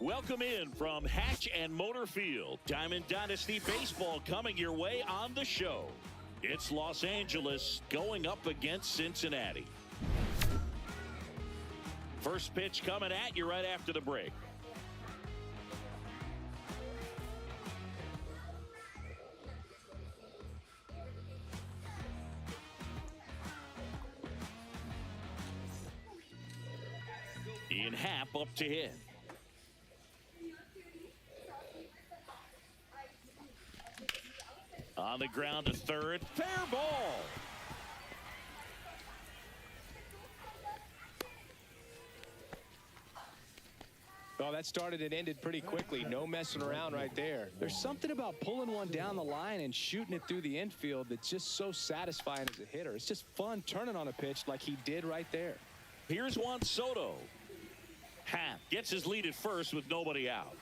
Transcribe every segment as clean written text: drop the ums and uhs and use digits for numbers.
Welcome in from Hatch and Motor Field. Diamond Dynasty Baseball coming your way on the show. It's Los Angeles going up against Cincinnati. First pitch coming at you right after the break. Ian Happ up to hit. On the ground to third. Fair ball. Oh, that started and ended pretty quickly. No messing around right there. There's something about pulling one down the line and shooting it through the infield that's just so satisfying as a hitter. It's just fun turning on a pitch like he did right there. Here's Juan Soto. Happ gets his lead at first with nobody out.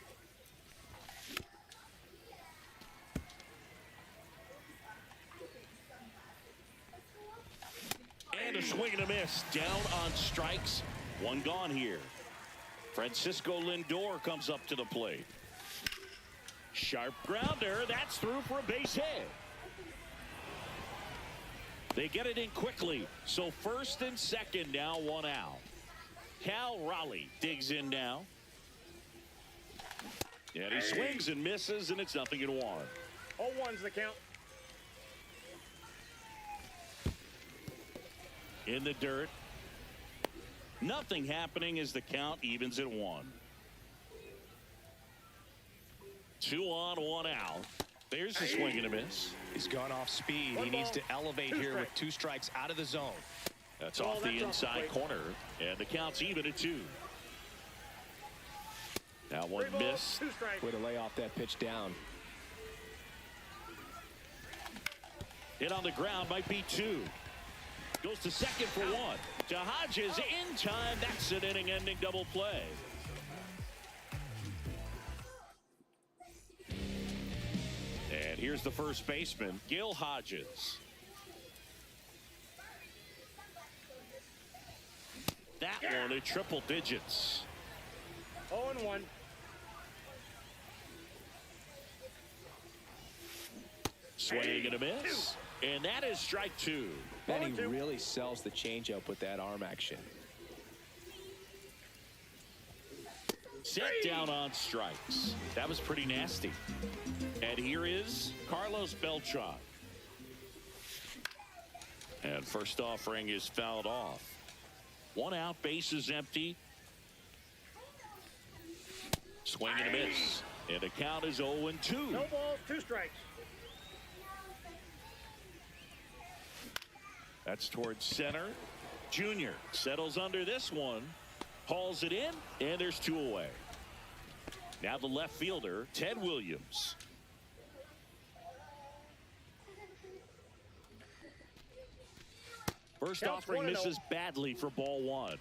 And a swing and a miss. Down on strikes. One gone here. Francisco Lindor comes up to the plate. Sharp grounder. That's through for a base hit. They get it in quickly. So first and second now, one out. Cal Raleigh digs in now. And he swings and misses, and it's 0-1. 0-1's the count. In the dirt. Nothing happening as the count evens at 1. 2 on, 1 out. There's a swing and a miss. He's gone off speed. He needs to elevate here with 2 strikes out of the zone. That's off the inside corner, and the count's even at 2. Now one miss. Way to lay off that pitch down. Hit on the ground might be 2. Goes to second for 1. To Hodges in time. That's an inning-ending double play. And here's the first baseman, Gil Hodges. That one at triple digits. 0-1. Swing and a miss. And that is strike 2. And he really sells the changeup with that arm action. Set down on strikes. That was pretty nasty. And here is Carlos Beltran. And first offering is fouled off. 1 out, base is empty. Swing and a miss. And the count is 0-2. No balls, 2 strikes. That's towards center. Junior settles under this one. Hauls it in, and there's 2 away. Now the left fielder, Ted Williams. First offering misses badly for ball 1.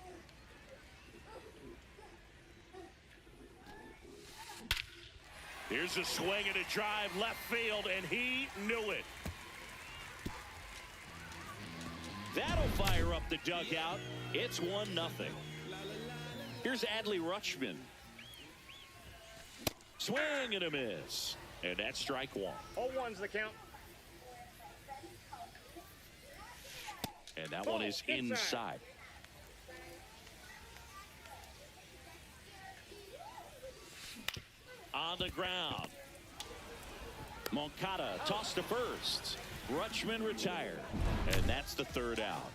Here's a swing and a drive left field, and he knew it. That'll fire up the dugout. It's 1-0. Here's Adley Rutschman. Swing and a miss. And that's strike 1. 0-1's the count. And that one is inside. On the ground. Moncada tossed to first. Rutschman retired. And that's the 3rd out.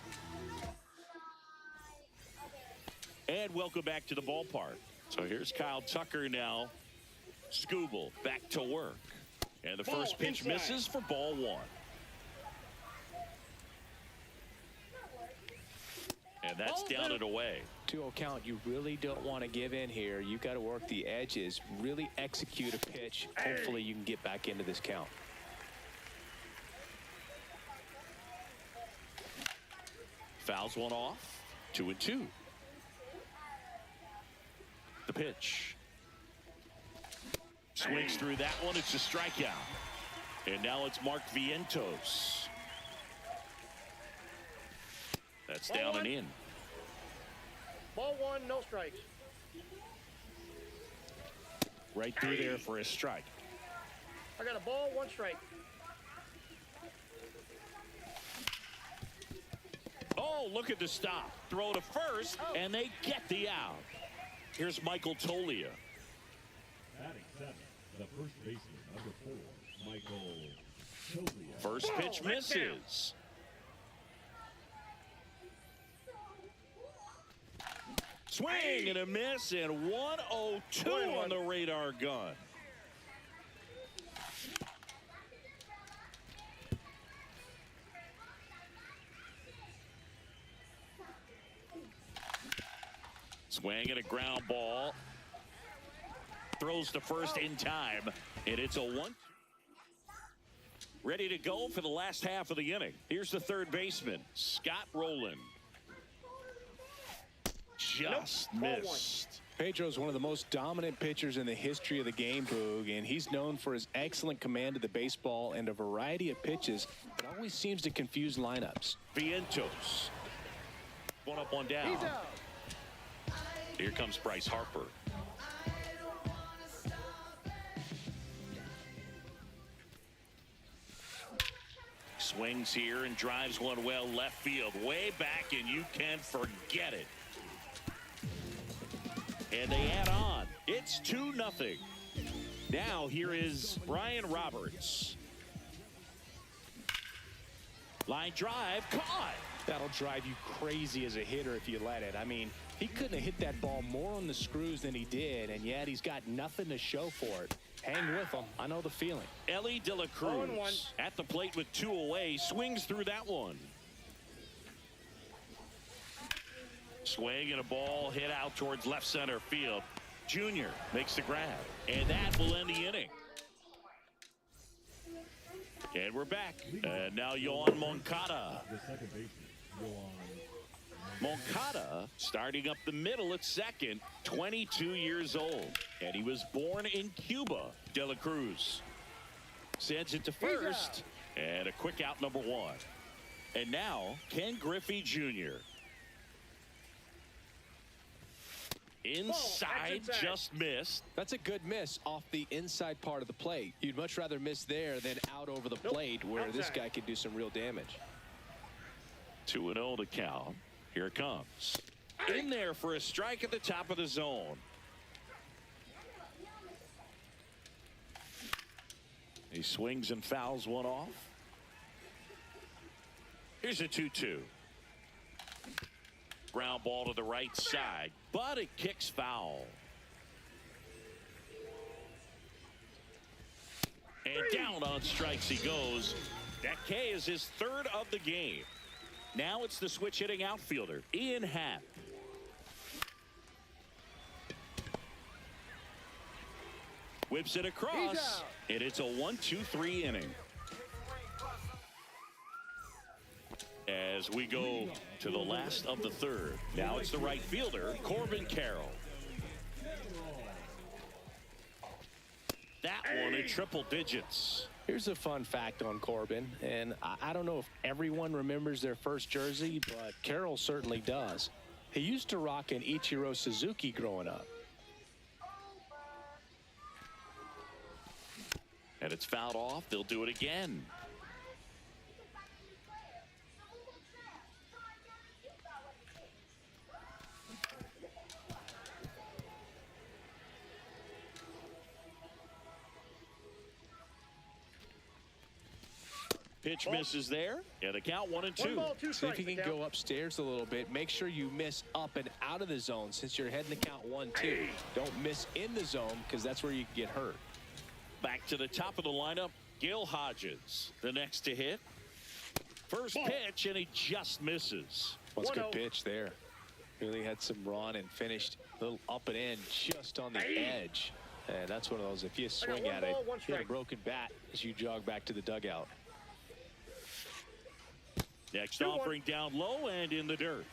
And welcome back to the ballpark. So here's Kyle Tucker now. Skubal back to work. And the first pitch misses for ball 1. And that's down and away. 2-0 count. You really don't want to give in here. You've got to work the edges. Really execute a pitch. Hopefully you can get back into this count. Fouls one off. 2-2. The pitch. Swings through that one. It's a strikeout. And now it's Mark Vientos. That's down and in. Ball 1, no strikes. Right through there for a strike. I got a ball, 1 strike. Oh, look at the stop. Throw to first, and they get the out. Here's Michael Tolia. Batting 7, the first baseman, number 4, Michael Tolia. First pitch misses. Swing and a miss, and 102 on the radar gun. Swing and a ground ball. Throws to first in time, and it's a 1. Ready to go for the last half of the inning. Here's the third baseman, Scott Rowland. Just missed. Pedro's one of the most dominant pitchers in the history of the game, Boog, and he's known for his excellent command of the baseball and a variety of pitches that always seems to confuse lineups. Vientos. 1 up, 1 down. He's out. Here comes Bryce Harper. Swings here and drives one well left field, way back, and you can forget it. And they add on. It's 2-0. Now here is Brian Roberts. Line drive, caught. That'll drive you crazy as a hitter if you let it. I mean, he couldn't have hit that ball more on the screws than he did, and yet he's got nothing to show for it. Hang with him. I know the feeling. Ellie De La Cruz at the plate with 2 away, swings through that one. Swing and a ball hit out towards left center field. Junior makes the grab, and that will end the inning. And we're back. And now Yoan Moncada. The second baseman, Yoan. Moncada starting up the middle at second, 22 years old. And he was born in Cuba. De La Cruz sends it to first. And a quick out, number 1. And now Ken Griffey Jr. Inside, just missed. That's a good miss off the inside part of the plate. You'd much rather miss there than out over the plate where this guy could do some real damage. 2-0 to count. Here it comes. In there for a strike at the top of the zone. He swings and fouls one off. Here's a 2-2. Ground ball to the right side, but it kicks foul. And down on strikes he goes. That K is his 3rd of the game. Now it's the switch hitting outfielder, Ian Happ. Whips it across, and it's a 1-2-3 inning. As we go to the last of the 3rd. Now it's the right fielder, Corbin Carroll. That one in triple digits. Here's a fun fact on Corbin, and I don't know if everyone remembers their first jersey, but Carroll certainly does. He used to rock an Ichiro Suzuki growing up. And it's fouled off. They'll do it again. Pitch misses there, and the count 1-2. See if you can go upstairs a little bit. Make sure you miss up and out of the zone since you're heading the count 1-2. Don't miss in the zone because that's where you can get hurt. Back to the top of the lineup, Gil Hodges, the next to hit. First pitch, and he just misses. Well, it's a good pitch there. Really had some run and finished a little up and in just on the edge. And that's one of those, if you swing at it, you get a broken bat as you jog back to the dugout. Next offering down low and in the dirt.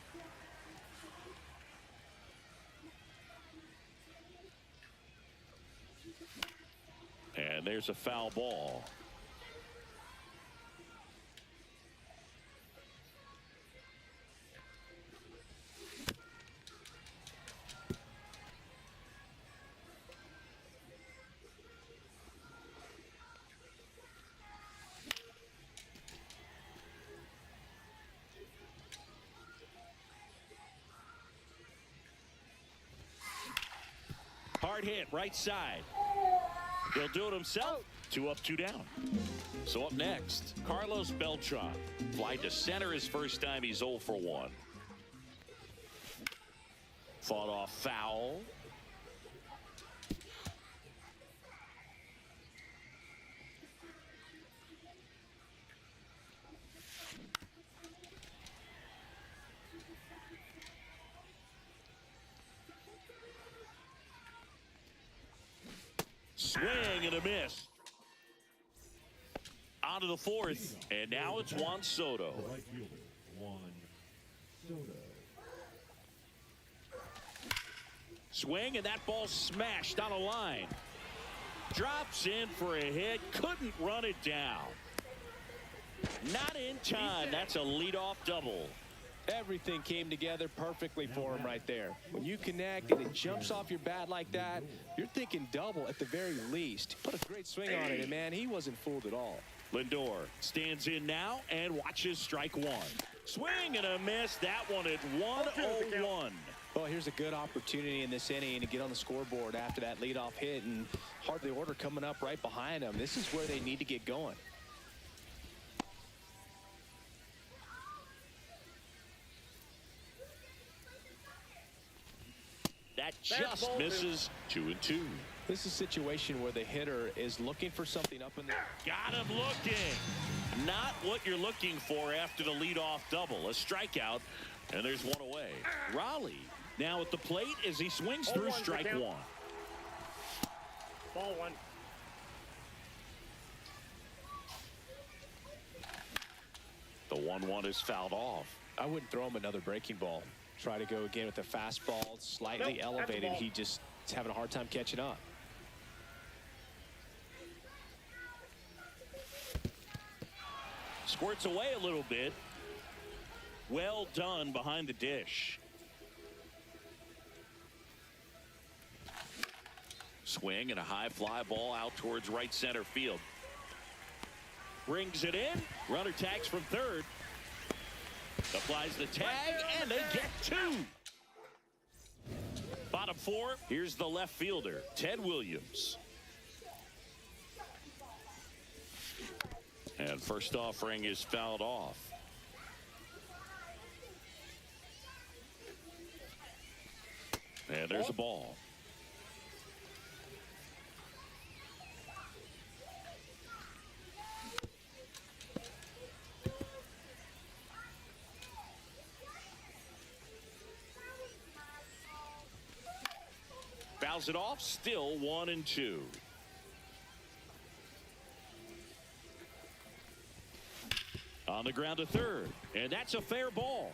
And there's a foul ball. Hard hit, right side. He'll do it himself. 2 up, 2 down. So up next, Carlos Beltran. Fly to center his first time. He's 0 for 1. Fought off foul. Swing and a miss. On to the 4th, and now it's Juan Soto. Right fielder, Juan Soto. Swing, and that ball smashed on a line. Drops in for a hit. Couldn't run it down. Not in time. That's a leadoff double. Everything came together perfectly for him right there. When you connect and it jumps off your bat like that, you're thinking double at the very least. Put a great swing on it, and man, he wasn't fooled at all. Lindor stands in now and watches strike 1. Swing and a miss. That one at 1-0-1. Well, here's a good opportunity in this inning to get on the scoreboard after that leadoff hit, and hardly order coming up right behind them. This is where they need to get going. That just misses. 2-2. This is a situation where the hitter is looking for something up in the... Got him looking. Not what you're looking for after the leadoff double. A strikeout, and there's one away. Raleigh now at the plate as he swings through strike 1. Ball 1. The 1-1 is fouled off. I wouldn't throw him another breaking ball. Try to go again with the fastball, slightly elevated. He just is having a hard time catching up. Squirts away a little bit. Well done behind the dish. Swing and a high fly ball out towards right center field. Brings it in. Runner tags from third. Applies the tag, and they get 2. Bottom 4, here's the left fielder, Ted Williams. And first offering is fouled off. And there's a ball. Fouls it off, still 1-2. On the ground to third, and that's a fair ball.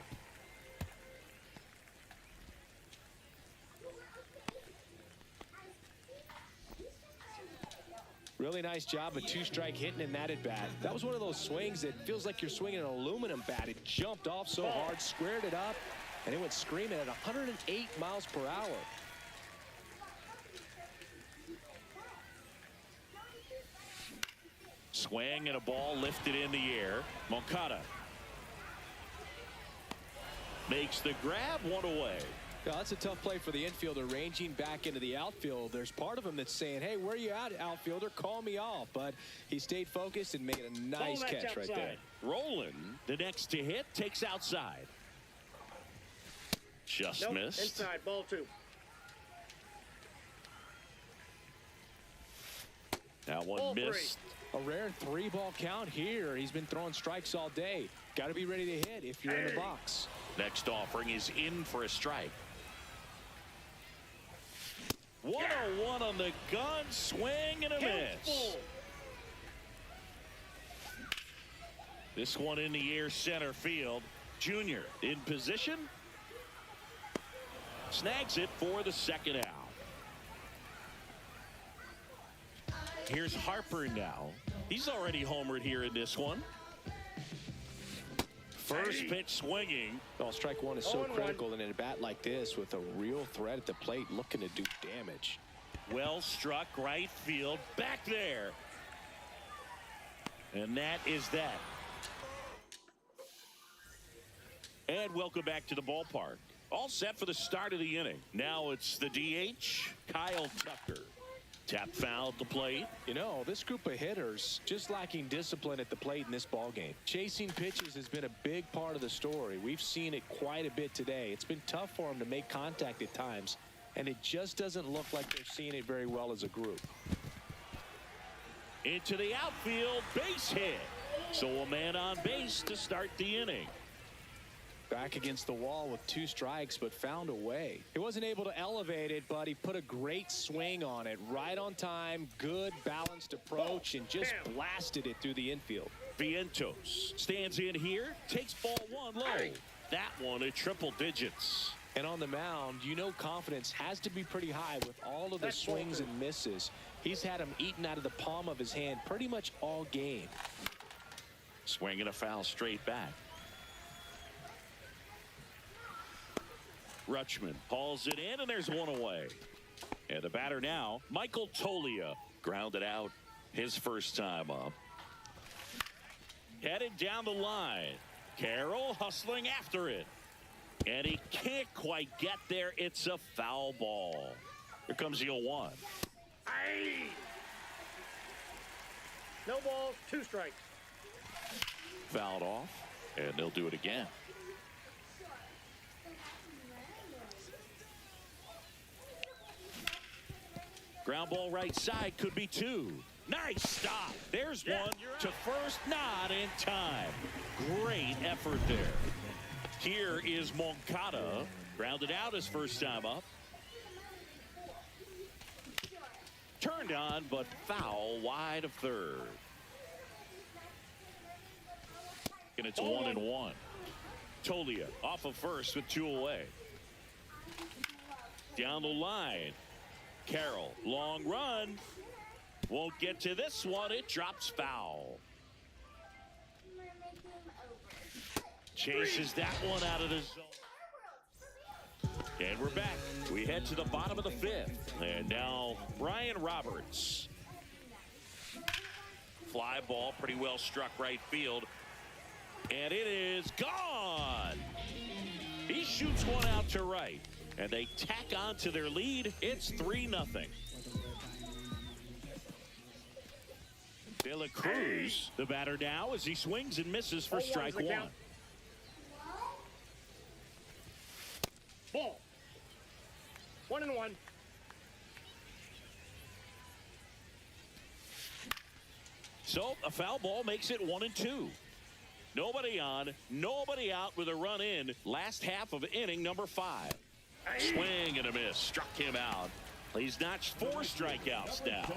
Really nice job of 2-strike hitting in that at bat. That was one of those swings that feels like you're swinging an aluminum bat. It jumped off so hard, squared it up, and it went screaming at 108 miles per hour. Swing and a ball lifted in the air. Moncada makes the grab, 1 away. Yeah, that's a tough play for the infielder ranging back into the outfield. There's part of him that's saying, hey, where are you at, outfielder? Call me off. But he stayed focused and made a nice catch right there. Roland, the next to hit, takes outside. Just missed. Inside, ball 2. That one missed. A rare 3-ball count here. He's been throwing strikes all day. Got to be ready to hit if you're in the box. Next offering is in for a strike. 101 on the gun, swing and a miss. This one in the air, center field. Junior in position. Snags it for the second out. Here's Harper now. He's already homered here in this one. First pitch swinging. Oh, strike 1 is so critical in a bat like this with a real threat at the plate looking to do damage. Well struck, right field, back there. And that is that. And welcome back to the ballpark. All set for the start of the inning. Now it's the DH, Kyle Tucker. Tap foul at the plate. You know, this group of hitters just lacking discipline at the plate in this ball game. Chasing pitches has been a big part of the story. We've seen it quite a bit today. It's been tough for them to make contact at times, and it just doesn't look like they're seeing it very well as a group. Into the outfield, base hit. So a man on base to start the inning. Back against the wall with 2 strikes, but found a way. He wasn't able to elevate it, but he put a great swing on it. Right on time, good balanced approach, and just blasted it through the infield. Vientos stands in here, takes ball 1 low. That one at triple digits. And on the mound, you know confidence has to be pretty high with all of the swings and misses. He's had them eaten out of the palm of his hand pretty much all game. Swing and a foul straight back. Rutschman hauls it in, and there's 1 away. And the batter now, Michael Toglia, grounded out his first time up. Headed down the line. Carroll hustling after it. And he can't quite get there. It's a foul ball. Here comes the 0-1. Aye. No balls, 2 strikes. Fouled off, and they'll do it again. Ground ball right side, could be 2. Nice stop. There's 1 to first, not in time. Great effort there. Here is Moncada, grounded out his first time up. Turned on, but foul wide of third. And it's 1-1. Toglia off of first with 2 away. Down the line. Carroll, long run. Won't get to this one. It drops foul. Chases that one out of the zone. And we're back. We head to the bottom of the 5th. And now Brian Roberts. Fly ball, pretty well struck right field. And it is gone. He shoots one out to right. And they tack on to their lead. It's 3-0. De La Cruz, the batter now, as he swings and misses for strike 1. Ball. 1-1. So a foul ball makes it 1-2. Nobody on, nobody out with a run in. Last half of inning number 5. Swing and a miss. Struck him out. He's notched 4 strikeouts now.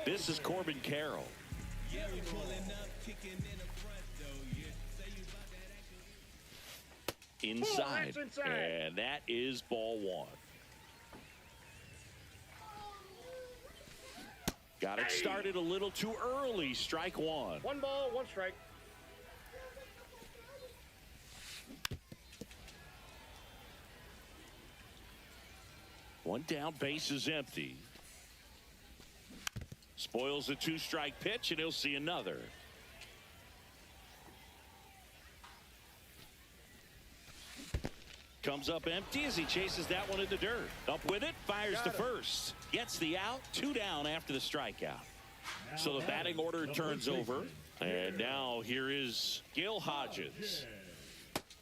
This is Corbin Carroll. Inside. And that is ball 1. Got it started a little too early. Strike 1. 1 ball, 1 strike. One down, base is empty. Spoils a 2-strike pitch, and he'll see another. Comes up empty as he chases that one in the dirt. Up with it, fires to first. Gets the out, 2 down after the strikeout. So the batting order turns over. And now here is Gil Hodges.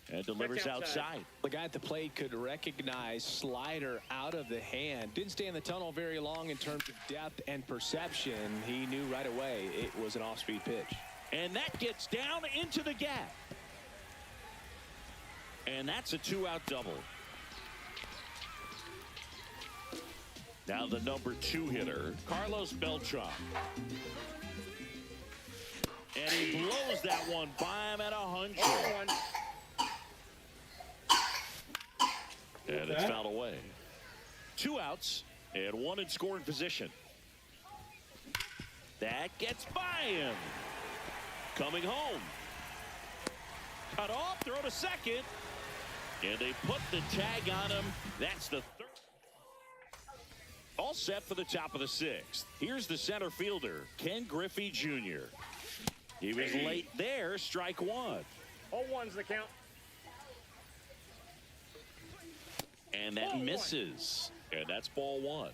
And delivers outside. The guy at the plate could recognize slider out of the hand. Didn't stay in the tunnel very long in terms of depth and perception. He knew right away it was an off-speed pitch. And that gets down into the gap. And that's a 2-out double. Now the number 2 hitter, Carlos Beltran. And he blows that one by him at 100. And it's fouled away. 2 outs and 1 in scoring position. That gets by him. Coming home. Cut off, throw to second. And they put the tag on him. That's the 3rd. All set for the top of the 6th. Here's the center fielder, Ken Griffey Jr. He was late there, strike 1. 0-1's the count. And that misses. And that's ball one.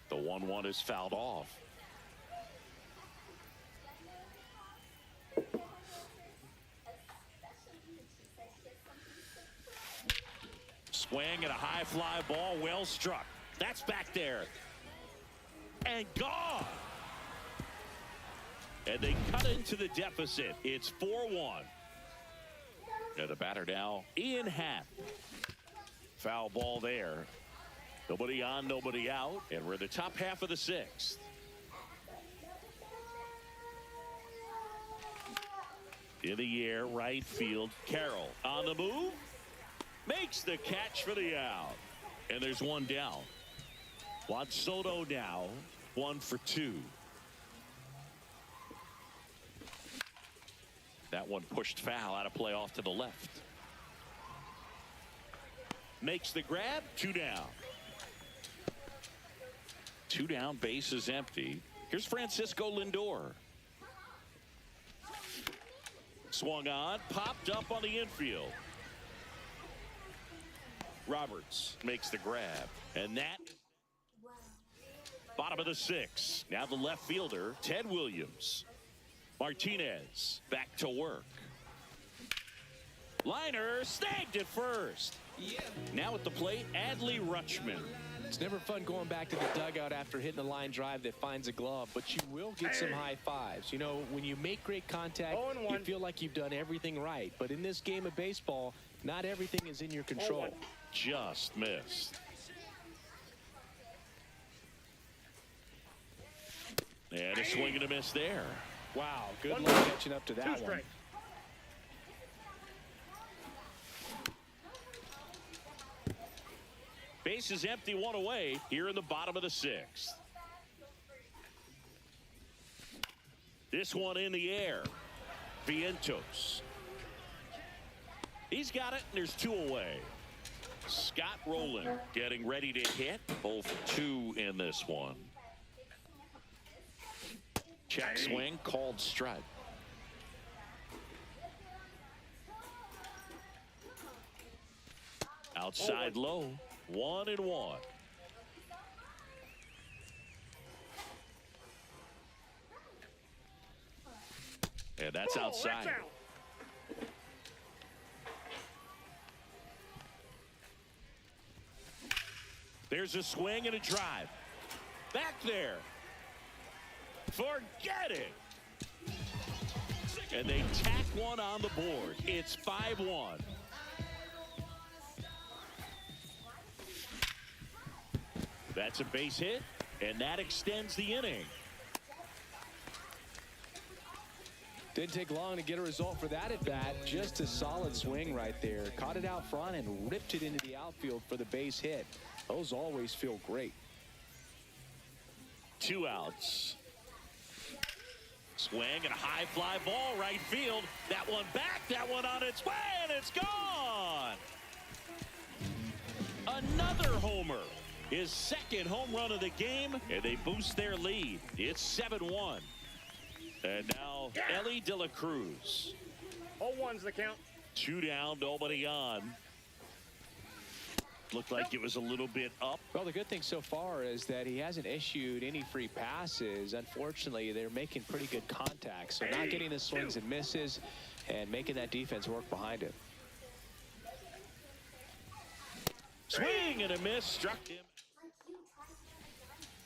The 1-1 is fouled off. Swing and a high fly ball, well struck. That's back there. And gone. And they cut into the deficit. It's 4-1. And the batter now, Ian Happ. Foul ball there. Nobody on, nobody out. And we're in the top half of the sixth. In the air, right field. Carroll on the move. Makes the catch for the out. And there's one down. Juan Soto now 1 for 2. That one pushed foul, out of play off to the left. Makes the grab, 2 down. 2 down, base is empty. Here's Francisco Lindor. Swung on, popped up on the infield. Roberts makes the grab, and that bottom of the 6th. Now the left fielder, Ted Williams. Martinez back to work. Liner snagged at first. Now at the plate, Adley Rutschman. It's never fun going back to the dugout after hitting a line drive that finds a glove, but you will get some high fives. You know, when you make great contact, you feel like you've done everything right. But in this game of baseball, not everything is in your control. Just missed. And a swing and a miss there. Wow, good luck catching up to that one. Base is empty, 1 away here in the bottom of the 6th. This one in the air. Vientos. He's got it, and there's 2 away. Scott Rowland getting ready to hit. 0 for 2 in this one. Check swing, called strike. Outside low, 1-1. And that's outside. That's out. There's a swing and a drive. Back there. Forget it. And they tack one on the board. It's 5-1. That's a base hit, and that extends the inning. Didn't take long to get a result for that at bat. Just a solid swing right there. Caught it out front and ripped it into the outfield for the base hit. Those always feel great. 2 outs. Swing and a high fly ball right field. That one back, that one on its way, and it's gone. Another homer. His 2nd home run of the game, and they boost their lead. It's 7-1. And now Ellie De La Cruz. 0-1's the count. 2 down, nobody on. Looked like it was a little bit up. Well, the good thing so far is that he hasn't issued any free passes. Unfortunately, they're making pretty good contact. So not getting the swings and misses and making that defense work behind him. Swing and a miss, struck him.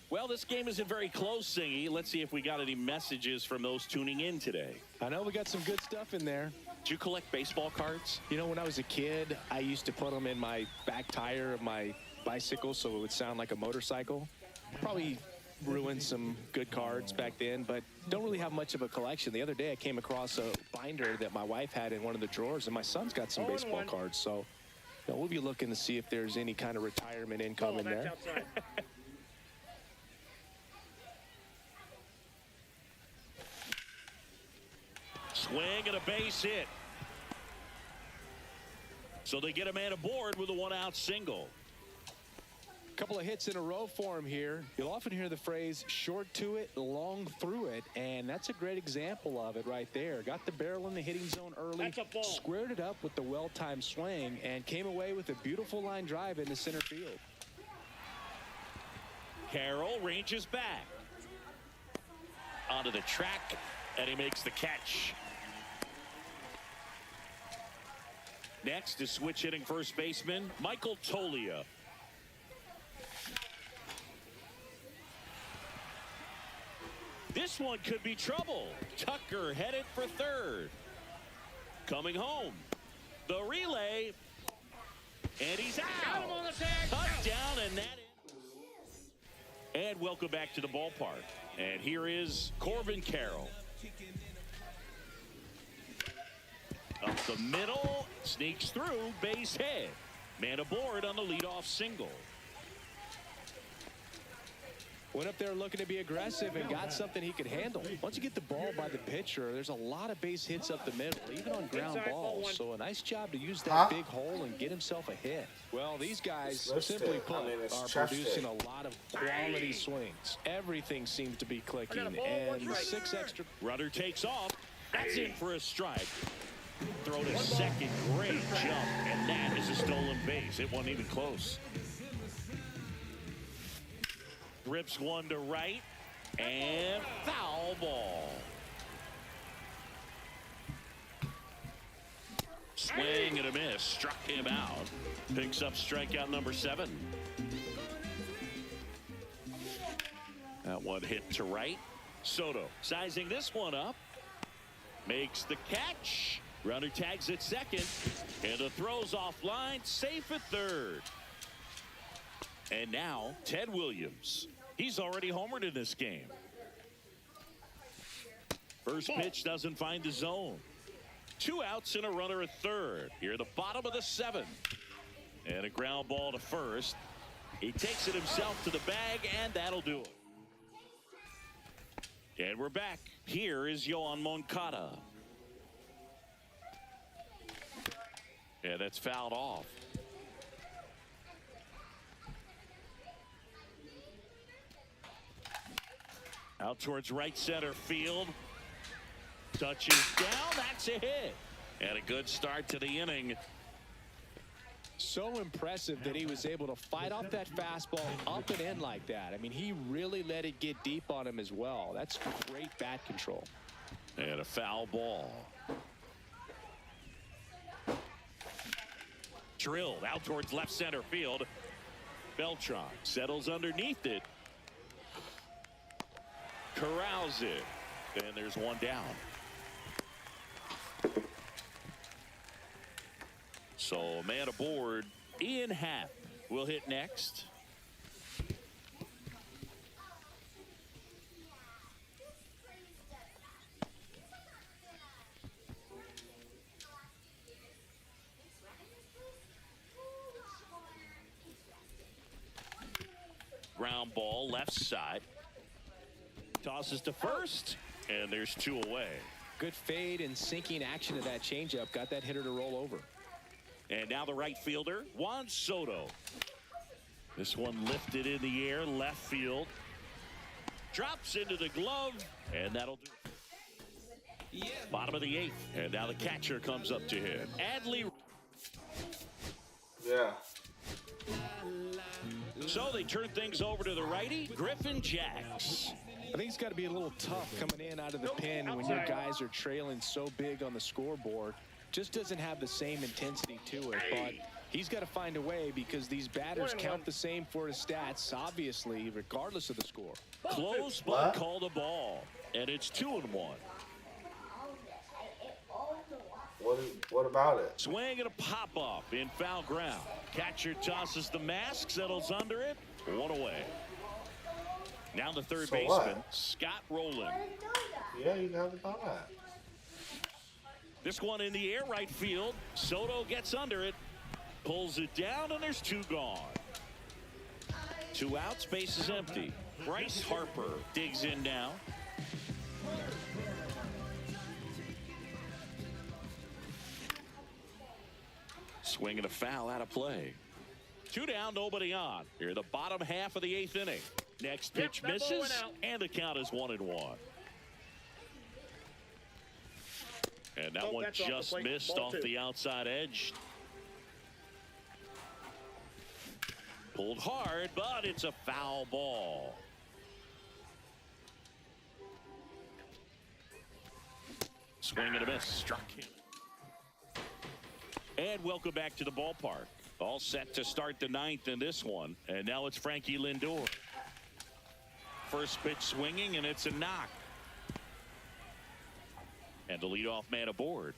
Well, this game isn't very close, Singy. Let's see if we got any messages from those tuning in today. I know we got some good stuff in there. Do you collect baseball cards? You know, when I was a kid, I used to put them in my back tire of my bicycle so it would sound like a motorcycle. Probably ruined some good cards back then, but don't really have much of a collection. The other day I came across a binder that my wife had in one of the drawers, and my son's got some baseball cards. So you know, we'll be looking to see if there's any kind of retirement income in there. Swing and a base hit. So they get a man aboard with a 1-out single. Couple of hits in a row for him here. You'll often hear the phrase short to it, long through it, and that's a great example of it right there. Got the barrel in the hitting zone early, squared it up with the well-timed swing, and came away with a beautiful line drive into center field. Carroll ranges back onto the track, and he makes the catch. Next is switch hitting first baseman Michael Toglia. This one could be trouble. Tucker headed for third. Coming home. The relay. And he's out. Touchdown, and that is. And welcome back to the ballpark. And here is Corbin Carroll. Up the middle. Sneaks through. Base hit. Man aboard on the leadoff single. Went up there looking to be aggressive and got something he could handle. Once you get the ball by the pitcher, there's a lot of base hits up the middle, even on ground balls. So a nice job to use that big hole and get himself a hit. Well, these guys, simply put, are producing a lot of quality swings. Everything seems to be clicking, and the 6 extra. Runner takes off. That's in for a strike. Throw to second. Great jump, and that is a stolen base. It wasn't even close. Rips one to right, and foul ball. Swing and a miss. Struck him out. Picks up strikeout number 7. That one hit to right. Soto sizing this one up. Makes the catch. Runner tags at second. And the throw's offline. Safe at third. And now Ted Williams. He's already homered in this game. First pitch doesn't find the zone. 2 outs and a runner at third. Here the bottom of the 7th. And a ground ball to first. He takes it himself to the bag, and that'll do it. And we're back. Here is Yoan Moncada. And that's fouled off. Out towards right center field. Touches down. That's a hit. And a good start to the inning. So impressive that he was able to fight off that fastball up and in like that. I mean, he really let it get deep on him as well. That's great bat control. And a foul ball. Drilled out towards left center field. Beltran settles underneath it. Corrals it. And there's one down. So man aboard. Ian Happ will hit next. Ground ball left side. Tosses to first, and there's 2 away. Good fade and sinking action of that changeup. Got that hitter to roll over. And now the right fielder, Juan Soto. This one lifted in the air, left field. Drops into the glove, and that'll do it. Bottom of the 8th, and now the catcher comes up to him. Adley. Yeah. So they turn things over to the righty, Griffin Jacks. I think it's got to be a little tough coming in out of the pen when your guys are trailing so big on the scoreboard. Just doesn't have the same intensity to it, but he's got to find a way because these batters count the same for his stats, obviously, regardless of the score. Close, but called a ball, and it's 2-1. What about it? Swing and a pop-off in foul ground. Catcher tosses the mask, settles under it. 1 away. Now the third baseman, Scott Rowland. Yeah, you got to know that. This one in the air, right field. Soto gets under it, pulls it down, and there's 2 gone. 2 outs, base is empty. Bryce Harper digs in now. Swing and a foul out of play. Two down, nobody on. Here the bottom half of the 8th inning. Next pitch that ball went misses, out. and the count is 1-1. And that one That's off the just plate. missed Ball off 2. the outside edge. Pulled hard, but it's a foul ball. Swing and a miss. Struck him. And welcome back to the ballpark. All set to start the 9th in this one. And now it's Frankie Lindor. First pitch swinging, and it's a knock. And the leadoff man aboard.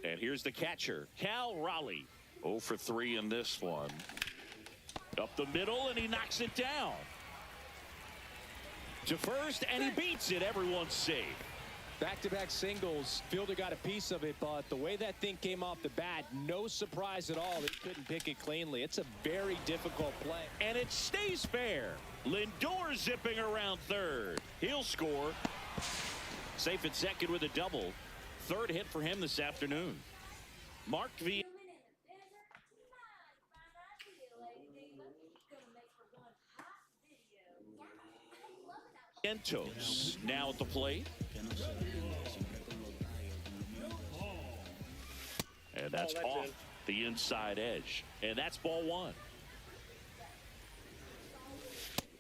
And here's the catcher, Cal Raleigh. 0 for 3 in this one. Up the middle, and he knocks it down. To first, and he beats it. Everyone's safe. Back-to-back singles. Fielder got a piece of it, but the way that thing came off the bat, no surprise at all. He couldn't pick it cleanly. It's a very difficult play. And it stays fair. Lindor zipping around third. He'll score. Safe at second with a double. Third hit for him this afternoon. Mark Vientos now at the plate. And that's off the inside edge. And that's ball 1.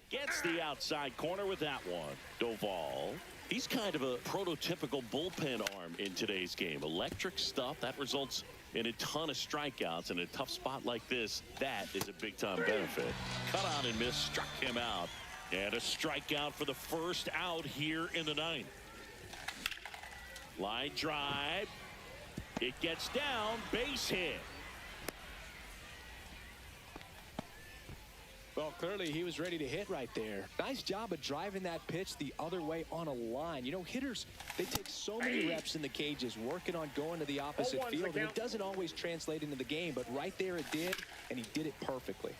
Gets the outside corner with that one. Doval. He's kind of a prototypical bullpen arm in today's game. Electric stuff that results in a ton of strikeouts. In a tough spot like this, that is a big-time benefit. Cut on and miss, struck him out. And a strikeout for the first out here in the 9th. Line drive. It gets down, base hit. Well, clearly he was ready to hit right there. Nice job of driving that pitch the other way on a line. You know, hitters, they take so many reps in the cages working on going to the opposite field, and it doesn't always translate into the game, but right there it did, and he did it perfectly.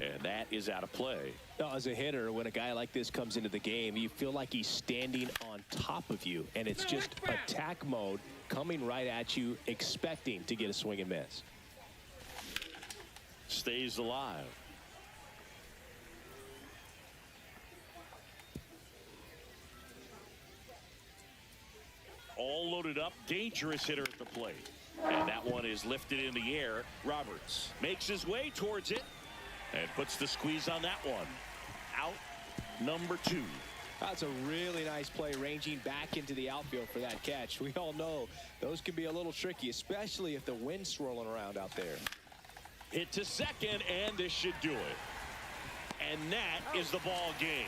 And that is out of play. Now, as a hitter, when a guy like this comes into the game, you feel like he's standing on top of you, and it's just attack mode coming right at you, expecting to get a swing and miss. Stays alive. All loaded up, dangerous hitter at the plate. And that one is lifted in the air. Roberts makes his way towards it and puts the squeeze on that one. Out number 2. That's a really nice play, ranging back into the outfield for that catch. We all know those can be a little tricky, especially if the wind's swirling around out there. Hit to second, and this should do it. And that is the ball game.